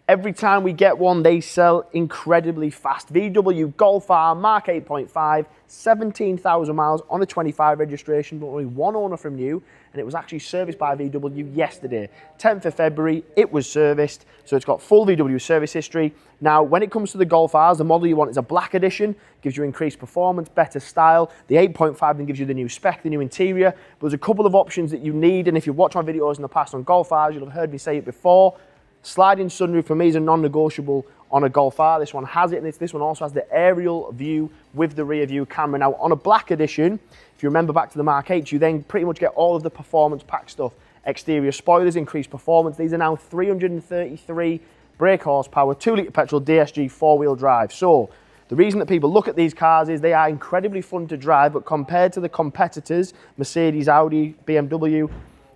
Every time we get one, they sell incredibly fast. VW Golf R, Mark 8.5, 17,000 miles on a 25 registration, but only one owner from new, and it was actually serviced by VW yesterday. 10th of February, it was serviced, so it's got full VW service history. Now, when it comes to the Golf Rs, the model you want is a black edition, gives you increased performance, better style. The 8.5 then gives you the new spec, the new interior. But there's a couple of options that you need, and if you've watched my videos in the past on Golf Rs, you'll have heard me say it before. Sliding sunroof for me is a non-negotiable on a Golf R. This one has it, and this one also has the aerial view with the rear view camera. Now, on a black edition, if you remember back to the Mark 8, you then pretty much get all of the performance pack stuff. Exterior spoilers, increased performance. These are now 333 brake horsepower, 2-litre petrol DSG 4-wheel drive. So, the reason that people look at these cars is they are incredibly fun to drive, but compared to the competitors, Mercedes, Audi, BMW,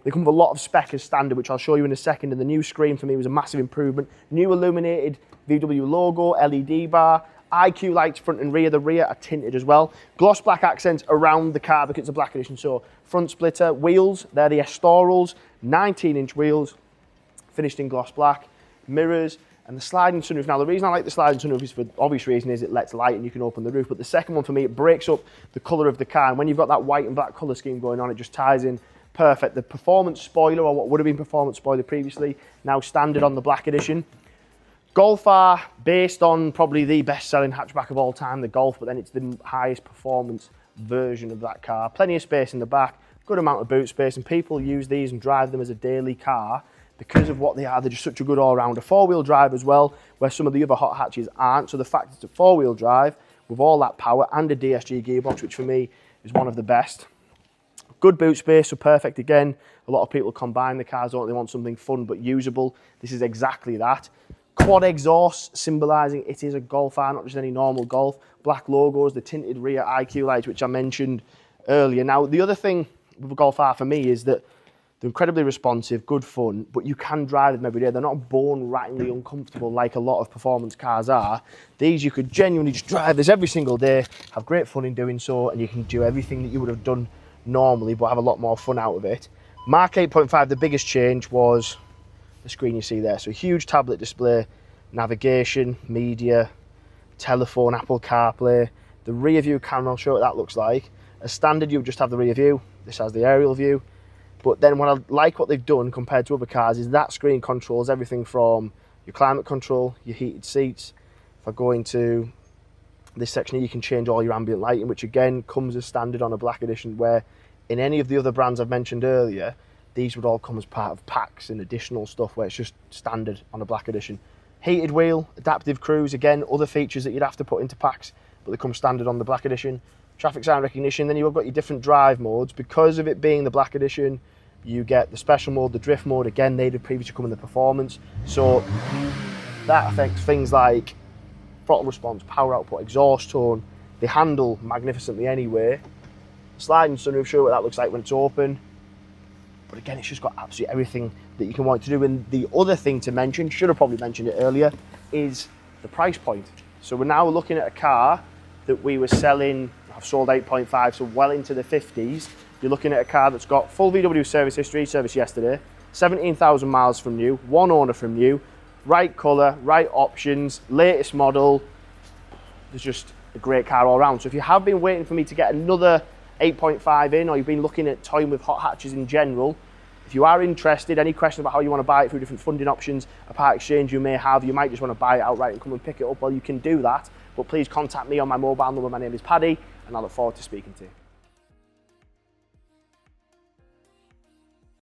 they come with a lot of spec as standard, which I'll show you in a second, and the new screen for me was a massive improvement. New illuminated VW logo, LED bar, IQ lights front and rear. The rear are tinted as well. Gloss black accents around the car because it's a black edition. So front splitter, wheels, they're the Estorals, 19-inch wheels, finished in gloss black, mirrors, and the sliding sunroof. Now, the reason I like the sliding sunroof is for obvious reason is it lets light and you can open the roof. But the second one for me, it breaks up the colour of the car. And when you've got that white and black colour scheme going on, it just ties in perfect. The performance spoiler, or what would have been performance spoiler previously, now standard on the black edition. Golf R, based on probably the best-selling hatchback of all time, the Golf, but then it's the highest performance version of that car. Plenty of space in the back, good amount of boot space, and people use these and drive them as a daily car because of what they are. They're just such a good all-rounder. Four-wheel drive as well, where some of the other hot hatches aren't. So the fact it's a four-wheel drive with all that power and a DSG gearbox, which for me is one of the best. Good boot space, so perfect again. A lot of people combine the cars, don't they? Want something fun but usable. This is exactly that. Quad exhaust, symbolising it is a Golf R, not just any normal Golf. Black logos, the tinted rear IQ lights, which I mentioned earlier. Now, the other thing with a Golf R for me is that they're incredibly responsive, good fun, but you can drive them every day. They're not bone-rattlingly uncomfortable like a lot of performance cars are. These, you could genuinely just drive this every single day, have great fun in doing so, and you can do everything that you would have done normally, but have a lot more fun out of it. Mark 8.5, the biggest change was the screen you see there. So huge tablet display, navigation, media, telephone, Apple CarPlay. The rear view camera, I'll show you what that looks like. As standard, you would just have the rear view. This has the aerial view. But then what I like what they've done compared to other cars is that screen controls everything from your climate control, your heated seats. If I go into this section here, you can change all your ambient lighting, which again comes as standard on a black edition, where in any of the other brands I've mentioned earlier, these would all come as part of packs and additional stuff where it's just standard on a black edition. Heated wheel, adaptive cruise, again, other features that you'd have to put into packs, but they come standard on the black edition. Traffic sign recognition, then you've got your different drive modes. Because of it being the black edition, you get the special mode, the drift mode. Again, they'd have previously come in the performance. So that affects things like throttle response, power output, exhaust tone. They handle magnificently anyway. Sliding sunroof, show what that looks like when it's open. But again, it's just got absolutely everything that you can want to do. And the other thing to mention, should have probably mentioned it earlier, is the price point. So we're now looking at a car that we were selling, I've sold 8.5, so well into the 50s. You're looking at a car that's got full VW service history, service yesterday, 17,000 miles from new, one owner from new, right colour, right options, latest model. There's just a great car all around. So if you have been waiting for me to get another 8.5 in, or you've been looking at toying with hot hatches in general, if you are interested, any questions about how you want to buy it through different funding options, a part exchange you may have, you might just want to buy it outright and come and pick it up, well, you can do that. But please contact me on my mobile number. My name is Paddy, and I look forward to speaking to you.